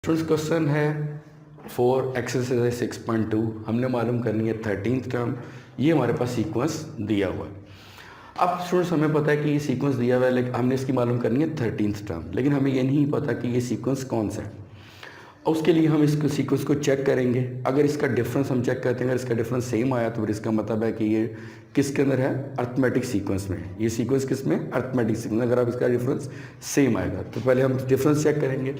Students question है 4 exercise 6.2 हमने मालूम करनी है 13th टर्म। ये हमारे पास सीक्वेंस दिया हुआ है। अब स्टूडेंट्स हमें पता है कि ये सीक्वेंस दिया हुआ है, लेकिन हमने इसकी मालूम करनी है 13th टर्म, लेकिन हमें ये नहीं पता कि ये सीक्वेंस कौन सा है। और उसके लिए हम इसको सीक्वेंस को चेक करेंगे। अगर इसका डिफरेंस हम चेक करते हैं, अगर इसका डिफरेंस सेम आया तो फिर इसका मतलब है कि ये किसके अंदर है, अर्थमेटिक सीक्वेंस में। ये सीक्वेंस किस में, अर्थमेटिक सीक्वेंस। अगर आप इसका डिफरेंस सेम आएगा तो पहले हम डिफरेंस चेक करेंगे।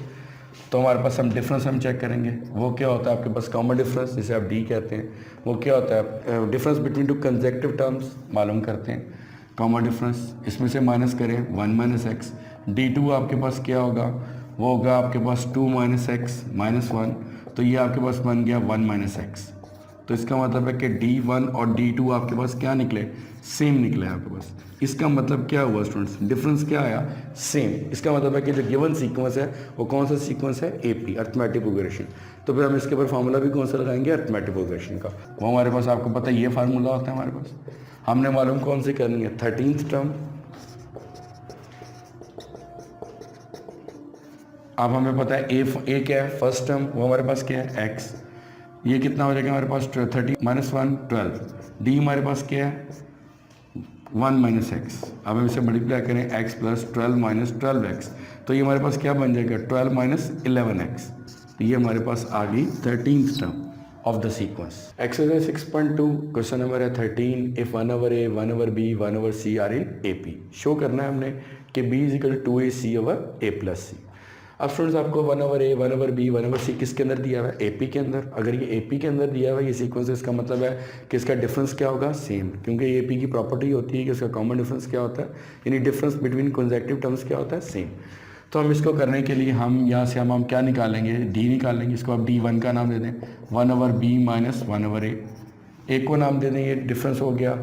तो हमारे पास हम डिफरेंस हम चेक करेंगे। वो क्या होता है आपके पास, कॉमन डिफरेंस जिसे आप डी कहते हैं। वो क्या होता है, difference between two consecutive terms मालूम करते हैं। कॉमन डिफरेंस इसमें से माइनस करें 1 माइनस एक्स। डी टू आपके पास क्या होगा, वो होगा आपके पास 2 माइनस एक्स माइनस 1। तो ये आपके पास बन गया 1 माइनस एक्स। तो इसका मतलब है कि D1 और D2 आपके पास क्या निकले, सेम निकले आपके पास। इसका मतलब क्या हुआ स्टूडेंट्स, डिफरेंस क्या आया, सेम। इसका मतलब है कि जो गिवन सीक्वेंस है वो कौन सा सीक्वेंस है, AP, अर्थमेटिक प्रोग्रेशन। तो फिर हम इसके ऊपर फार्मूला भी कौन सा लगाएंगे, अर्थमेटिक प्रोग्रेशन का। वो हमारे पास आपको पता है ये फार्मूला होता है हमारे पास। हमने मालूम कौन सी करनी है, 13th टर्म। अब हमें पता है ए क्या है, फर्स्ट टर्म, वो हमारे पास क्या है, एक्स। ये कितना हो जाएगा हमारे पास 30 माइनस 1 12। डी हमारे पास क्या है 1 माइनस एक्स। अब हम इसे मल्टीप्लाई करें x प्लस 12 माइनस 12x। तो ये हमारे पास क्या बन जाएगा 12 माइनस 11x। तो ये हमारे पास आ गई 13th term of the sequence. Exercise 6.2 question number है 13। If 1 over a 1 over b 1 over c are in AP। Show करना है हमने कि b is equal to 2ac over a plus c। अब स्टूडेंट्स आपको 1 over a 1 over b 1 over c किसके अंदर दिया हुआ है, AP के अंदर। अगर ये AP के अंदर दिया हुआ है ये सीक्वेंस, इसका मतलब है कि इसका डिफरेंस क्या होगा, सेम। क्योंकि ये AP की प्रॉपर्टी होती है कि इसका कॉमन डिफरेंस क्या होता है, यानी डिफरेंस बिटवीन कंसेक्यूटिव टर्म्स क्या होता है, सेम। तो हम इसको करने के लिए हम यहाँ से हम क्या निकालेंगे, D निकालेंगे। इसको आप D1 का नाम दे दें, 1 over b minus 1 over a को नाम दे दें। ये डिफरेंस हो गया,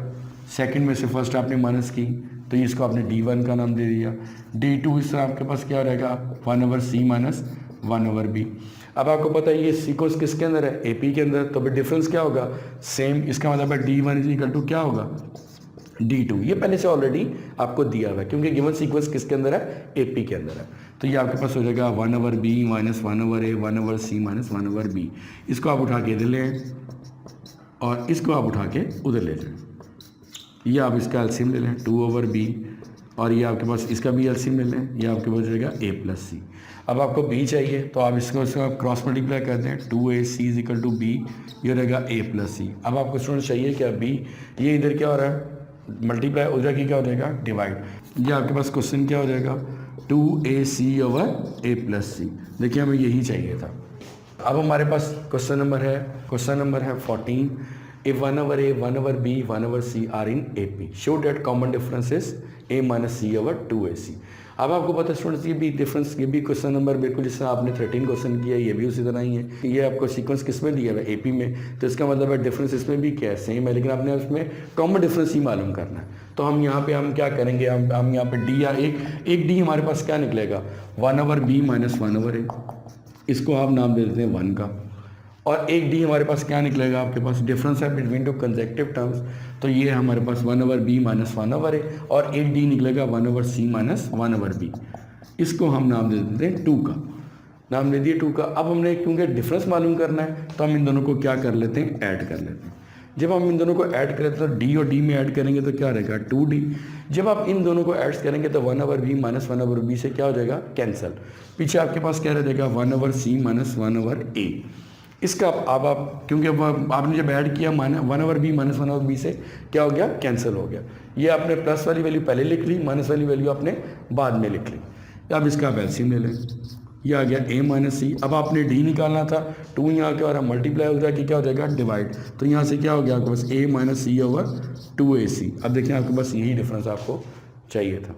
सेकंड में से फर्स्ट आपने माइनस की तो इसको आपने D1 का नाम दे दिया। D2 इससे आपके पास क्या रहेगा 1 over c minus 1 over b। अब आपको पता है ये सीक्वेंस किसके अंदर है, AP के अंदर। तो फिर डिफरेंस क्या होगा, सेम। इसका मतलब है D1 इज इक्वल टू क्या होगा D2। ये पहले से ऑलरेडी आपको दिया हुआ है क्योंकि गिवन सीक्वेंस किसके अंदर है, AP के अंदर है। तो ये आपके पास हो जाएगा 1 over b minus 1 over a 1 over c minus 1 over b। इसको आप उठा के इधर लें और इसको आप उठा के उधर ले जाएं। ये आप इसका एलसीएम ले लें 2 ओवर b, और ये आपके पास इसका भी एलसीएम ले लें। ये आपके पास रहेगा a प्लस c। अब आपको b चाहिए तो आप इसको आप क्रॉस मल्टीप्लाई कर दें 2ac is equal to b। ये रहेगा a प्लस c। अब आपको स्टूडेंट चाहिए क्या, b। ये इधर क्या हो रहा है, मल्टीप्लाई, उधर की क्या हो जाएगा, डिवाइड। ये आपके पास क्वेश्चन क्या हो जाएगा 2ac over a plus c। देखिए हमें यही चाहिए था। अब हमारे पास क्वेश्चन नंबर है 14। If 1 over a 1 over b 1 over c are in AP, show that common difference is a minus c over 2ac। अब आपको पता है स्टूडेंट्स ये भी डिफरेंस, ये भी क्वेश्चन नंबर बिल्कुल जिस तरह आपने 13 क्वेश्चन किया ये भी उसी तरह ही है। ये आपको सीक्वेंस किस में दिया हुआ है, AP में। तो इसका मतलब है डिफरेंस इसमें भी क्या है, सेम है, लेकिन आपने उसमें कॉमन डिफरेंस ही मालूम करना है। तो हम यहाँ पे हम क्या करेंगे, हम यहाँ पे D या एक D हमारे पास क्या निकलेगा 1 over b minus 1 over a। इसको आप नाम दे देते हैं 1 का। और एक D हमारे पास क्या निकलेगा, आपके पास डिफरेंस है बिटवीन टू कंसेक्यूटिव टर्म्स। तो ये हमारे पास 1 over b minus 1 over a, और एक D निकलेगा 1 over c minus 1 over b। इसको हम नाम दे देते हैं 2 का, नाम दे दिए 2 का। अब हमने क्योंकि डिफरेंस मालूम करना है तो हम इन दोनों को क्या कर लेते हैं, ऐड कर लेते हैं। जब हम इन दोनों को ऐड करें तो D और D में ऐड करेंगे तो क्या रहेगा 2D। जब आप इन दोनों को ऐड करेंगे तो 1 over b minus 1 over b से क्या हो जाएगा, कैंसिल। पीछे आपके पास क्या रह जाएगा 1 over c minus 1 over a। इसका अब आप क्योंकि अब आपने जब ऐड किया 1 over b minus 1 over b से क्या हो गया, कैंसिल हो गया। ये आपने प्लस वाली वैल्यू पहले लिख ली, माइनस वाली वैल्यू आपने बाद में लिख ली। अब इसका आप एलसीएम ले लें, ये आ गया a माइनस c। अब आपने d निकालना था, 2 यहाँ क्या हो रहा है मल्टीप्लाई हो जाएगा, क्या हो जाएगा डिवाइड। तो यहाँ से क्या हो गया आपके पास a minus c over 2ac। अब देखिए आपके पास यही डिफरेंस आपको चाहिए था।